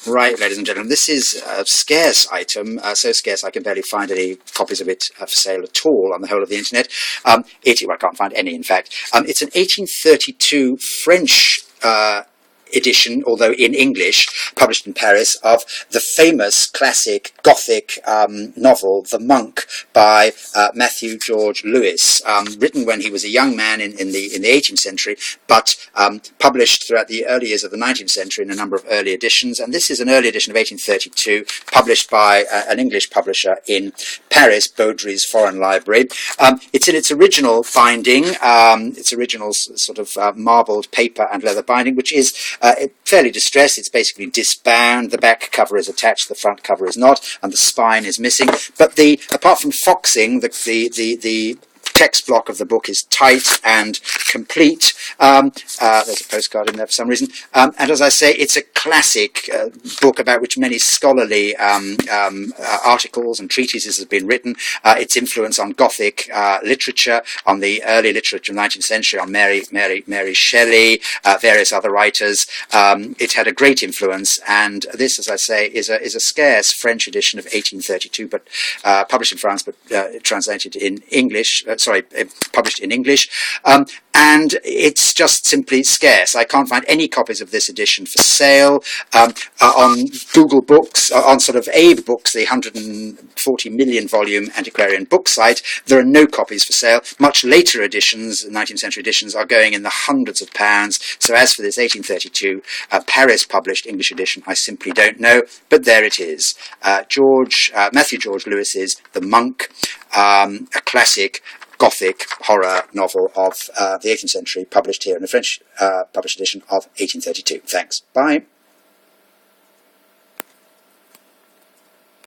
Right, ladies and gentlemen, this is a scarce item, so scarce I can barely find any copies of it for sale at all on the whole of the internet. Well, I can't find any, in fact. It's an 1832 French edition, although in English, published in Paris, of the famous classic Gothic novel, The Monk, by Matthew George Lewis, written when he was a young man in the 18th century, but published throughout the early years of the 19th century in a number of early editions. And this is an early edition of 1832, published by an English publisher in Paris, Baudry's Foreign Library. It's in its original binding, its original sort of marbled paper and leather binding, which is fairly distressed. It's basically disbound. The back cover is attached, the front cover is not, and the spine is missing. But apart from foxing, the text block of the book is tight and complete. There's a postcard in there for some reason. And as I say, it's a classic book about which many scholarly articles and treatises have been written. Its influence on Gothic literature, on the early literature of the 19th century, on Mary Shelley, various other writers. It had a great influence, and this, as I say, is a scarce French edition of 1832, but published in France, but translated in English. Published in English, and it's just simply scarce. I can't find any copies of this edition for sale. On Google Books, on sort of Abe Books, the 140 million volume antiquarian book site, there are no copies for sale. Much later editions, 19th century editions, are going in the hundreds of pounds. So as for this 1832 Paris published English edition, I simply don't know, but there it is. Matthew George Lewis's The Monk, a classic Gothic horror novel of the 18th century, published here in the French published edition of 1832. Thanks. Bye.